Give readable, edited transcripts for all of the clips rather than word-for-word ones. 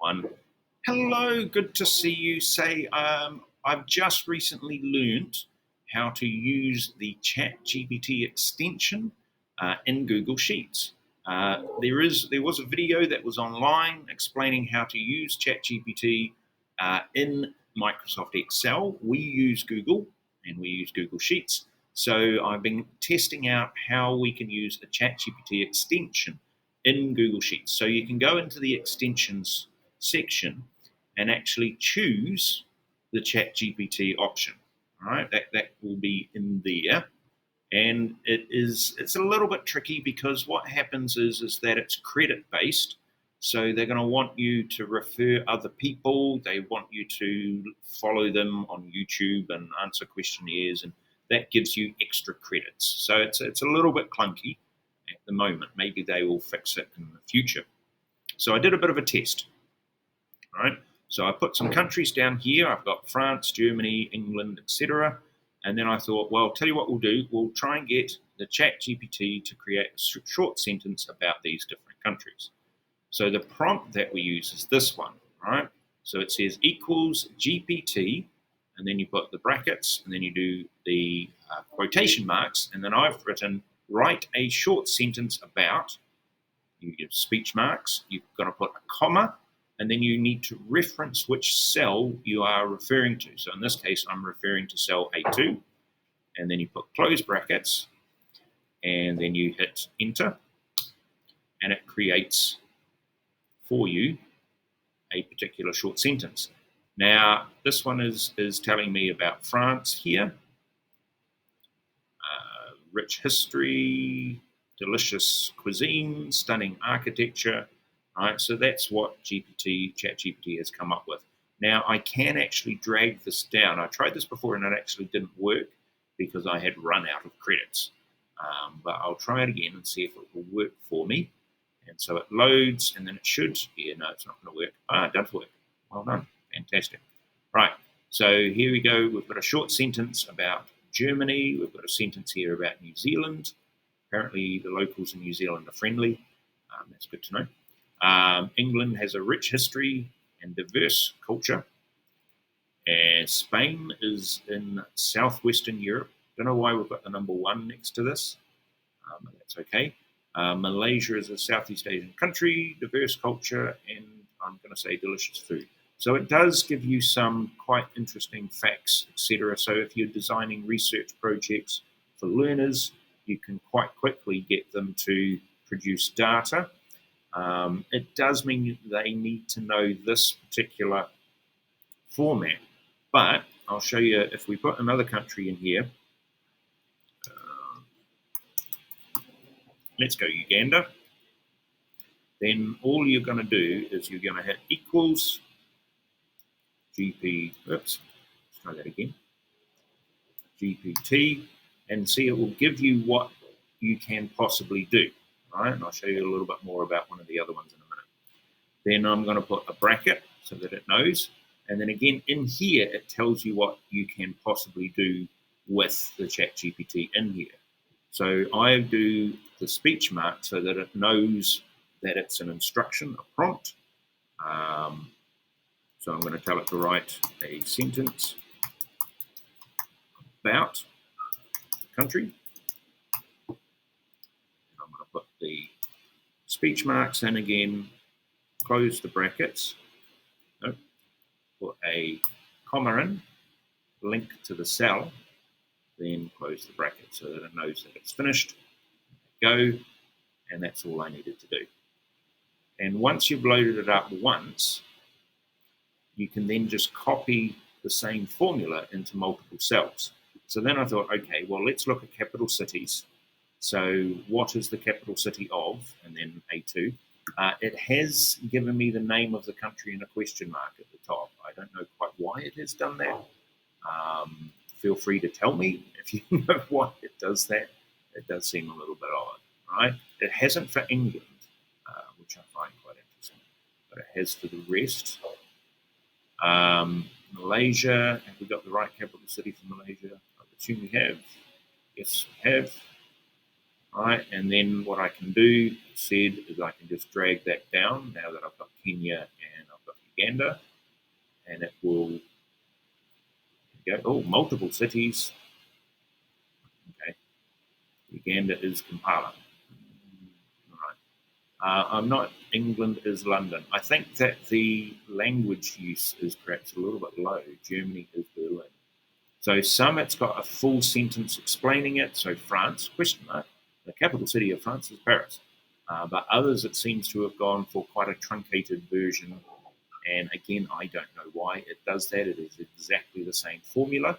one. Hello, good to see you. I've just recently learned how to use the ChatGPT extension in Google Sheets. There was a video that was online explaining how to use ChatGPT in Microsoft Excel. We use Google and we use Google Sheets. So I've been testing out how we can use a ChatGPT extension in Google Sheets. So you can go into the extensions section and actually choose the ChatGPT option. All right, that will be in there. And it's a little bit tricky because what happens is that it's credit based. So they're going to want you to refer other people. They want you to follow them on YouTube and answer questionnaires, and that gives you extra credits. So it's a little bit clunky at the moment. Maybe they will fix it in the future. So I did a bit of a test. All right. So I put some countries down here. I've got France, Germany, England, etc. And then I thought, well, tell you what we'll do. We'll try and get the ChatGPT to create a short sentence about these different countries. So the prompt that we use is this one, right? So it says equals GPT, and then you put the brackets, and then you do the quotation marks, and then I've written, write a short sentence about, you give speech marks, you've got to put a comma, and then you need to reference which cell you are referring to. So in this case, I'm referring to cell A2, and then you put close brackets, and then you hit enter, and it creates for you a particular short sentence. Now, this one is telling me about France here. Rich history, delicious cuisine, stunning architecture. Right, so that's what ChatGPT has come up with. Now, I can actually drag this down. I tried this before and it actually didn't work because I had run out of credits. But I'll try it again and see if it will work for me. And so it loads, and then it should. Yeah, no, it's not going to work. It does work. Well done. Fantastic. Right, so here we go. We've got a short sentence about Germany. We've got a sentence here about New Zealand. Apparently, the locals in New Zealand are friendly. That's good to know. England has a rich history and diverse culture. And Spain is in southwestern Europe. Don't know why we've got the number 1 next to this. But that's okay. Malaysia is a Southeast Asian country, diverse culture, and I'm going to say delicious food. So it does give you some quite interesting facts, etc. So if you're designing research projects for learners, you can quite quickly get them to produce data. It does mean they need to know this particular format, but I'll show you if we put another country in here. Let's go Uganda. Then all you're going to do is you're going to hit equals let's try that again, GPT, and see it will give you what you can possibly do. Right, and I'll show you a little bit more about one of the other ones in a minute. Then I'm going to put a bracket so that it knows, and then again in here it tells you what you can possibly do with the ChatGPT in here. So I do the speech mark so that it knows that it's an instruction, a prompt. So I'm going to tell it to write a sentence about the country. I'm going to put the speech marks in again, close the brackets, put a comma in, link to the cell, then close the bracket so that it knows that it's finished. Go, and that's all I needed to do. And once you've loaded it up once, you can then just copy the same formula into multiple cells. So then I thought, okay, well, let's look at capital cities. So what is the capital city of? And then A2. It has given me the name of the country and a question mark at the top. I don't know quite why it has done that. Feel free to tell me if you know why it does that. It does seem a little bit odd, right? It hasn't for England, which I find quite interesting, but it has for the rest. Malaysia, have we got the right capital city for Malaysia? I assume we have. Yes, we have. All right, and then what I can do, is I can just drag that down now that I've got Kenya and I've got Uganda, and it will go, multiple cities. Okay, Uganda is Kampala. Right. I'm not, England is London. I think that the language use is perhaps a little bit low. Germany is Berlin. So some it's got a full sentence explaining it. So France, question mark, the capital city of France is Paris. But others it seems to have gone for quite a truncated version. And again, I don't know why it does that. It is exactly the same formula.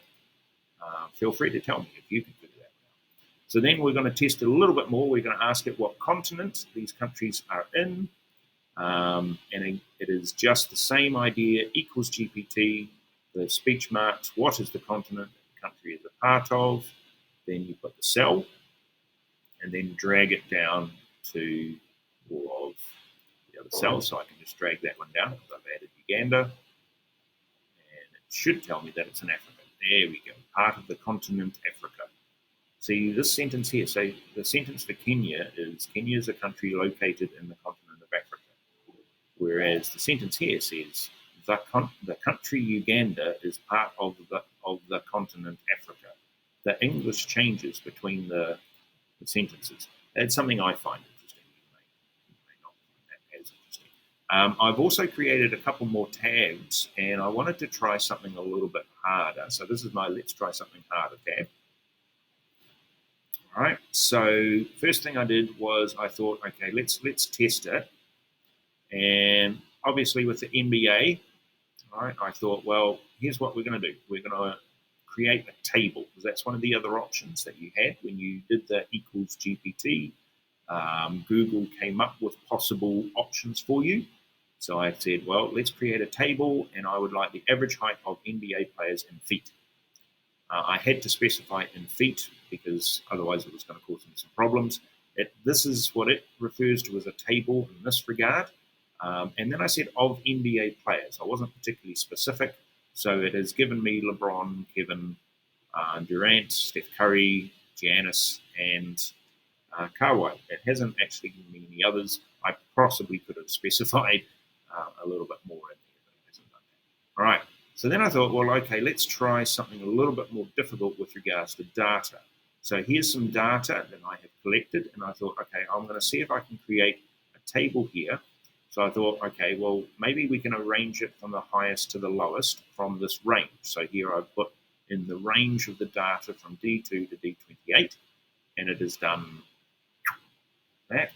Feel free to tell me if you can figure that out. So then we're going to test it a little bit more. We're going to ask it what continent these countries are in. And it is just the same idea, equals GPT, the speech marks, what is the continent the country is a part of. Then you put the cell, and then drag it down to all of the other cells. So I can just drag that one down because I've added Uganda. And it should tell me that it's in Africa. There we go, part of the continent Africa. See this sentence here. So the sentence for Kenya is a country located in the continent of Africa. Whereas the sentence here says the country Uganda is part of the continent Africa. The English changes between the sentences. That's something I find interesting. You may not find that as interesting. I've also created a couple more tags, and I wanted to try something a little bit harder. So this is my let's try something harder tab. All right. So first thing I did was I thought, okay, let's test it. And obviously with the NBA, all right, I thought, well, here's what we're going to do. We're going to create a table, because that's one of the other options that you had when you did the equals GPT. Google came up with possible options for you. So I said, well, let's create a table, and I would like the average height of NBA players in feet. I had to specify in feet because otherwise it was going to cause me some problems. This is what it refers to as a table in this regard. And then I said of NBA players. I wasn't particularly specific. So it has given me LeBron, Kevin, Durant, Steph Curry, Giannis, and Kawhi. It hasn't actually given me any others. I possibly could have specified a little bit more in there, but it hasn't done that. All right. So then I thought, well, okay, let's try something a little bit more difficult with regards to data. So here's some data that I have collected, and I thought, okay, I'm going to see if I can create a table here. So I thought, okay, well, maybe we can arrange it from the highest to the lowest from this range. So here I've put in the range of the data from D2 to D28, and it has done that,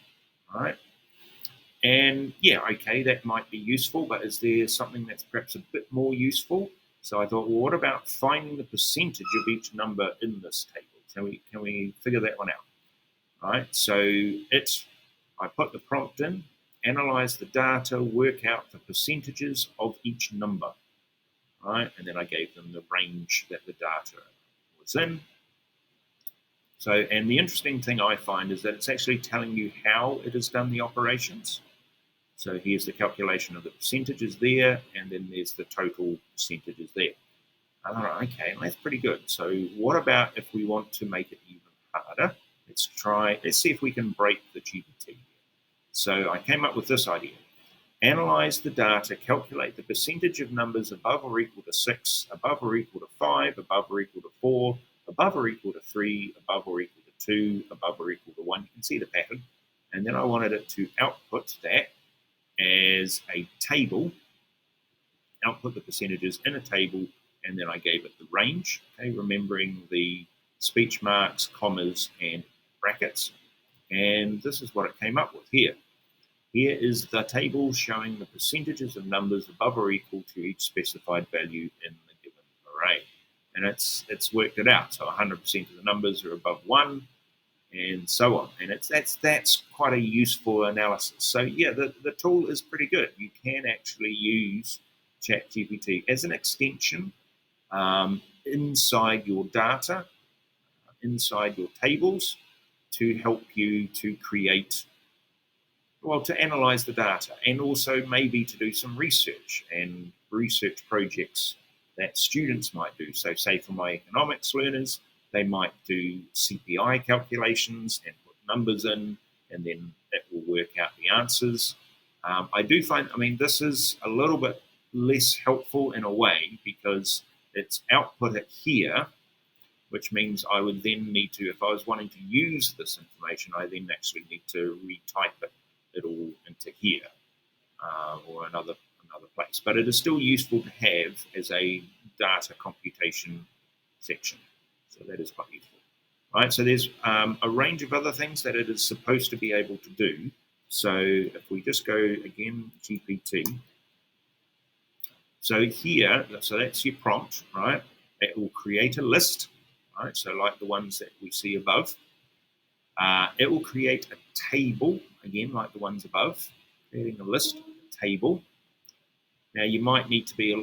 all right? And yeah, okay, that might be useful, but is there something that's perhaps a bit more useful? So I thought, well, what about finding the percentage of each number in this table? Can we figure that one out? All right, so I put the prompt in, analyze the data, work out the percentages of each number. All right, and then I gave them the range that the data was in. So, and the interesting thing I find is that it's actually telling you how it has done the operations. So here's the calculation of the percentages there, and then there's the total percentages there. All right, okay, that's pretty good. So what about if we want to make it even harder? Let's see if we can break the GPT. So I came up with this idea. Analyze the data, calculate the percentage of numbers above or equal to 6, above or equal to 5, above or equal to 4, above or equal to 3, above or equal to 2, above or equal to 1. You can see the pattern. And then I wanted it to output that as a table, output the percentages in a table, and then I gave it the range, okay, remembering the speech marks, commas, and brackets. And this is what it came up with here. Here is the table showing the percentages of numbers above or equal to each specified value in the given array. And it's worked it out. So 100% of the numbers are above 1, and so on. And that's quite a useful analysis. So yeah, the tool is pretty good. You can actually use ChatGPT as an extension inside your data, inside your tables, to help you to create, well, to analyze the data, and also maybe to do some research and research projects that students might do. So say for my economics learners, they might do CPI calculations and put numbers in, and then it will work out the answers. I do find, this is a little bit less helpful in a way, because it's output it here, which means I would then need to, if I was wanting to use this information, I then actually need to retype it all into here, or another place. But it is still useful to have as a data computation section. So that is quite useful. Right, so there's a range of other things that it is supposed to be able to do. So if we just go again, GPT. So here, so that's your prompt, right? It will create a list, right? So like the ones that we see above. It will create a table, again, like the ones above, creating a list, table. Now you might need to be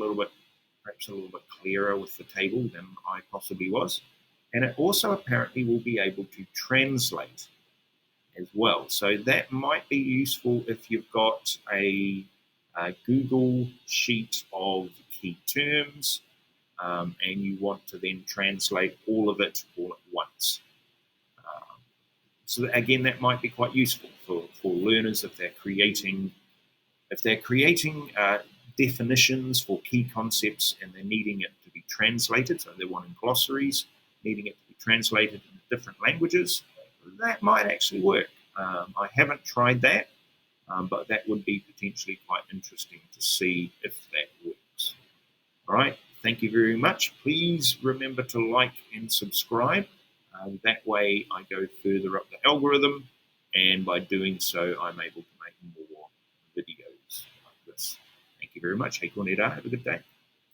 perhaps a little bit clearer with the table than I possibly was. And it also apparently will be able to translate as well. So that might be useful if you've got a Google sheet of key terms, and you want to then translate all of it all at once. So again, that might be quite useful for learners if they're creating definitions for key concepts and they're needing it to be translated. So they're wanting glossaries, needing it to be translated in different languages. That might actually work. I haven't tried that, but that would be potentially quite interesting to see if that works. All right, thank you very much. Please remember to like and subscribe. That way I go further up the algorithm, and by doing so, I'm able to make more videos like this. Thank you very much. Hey, Corneta, have a good day.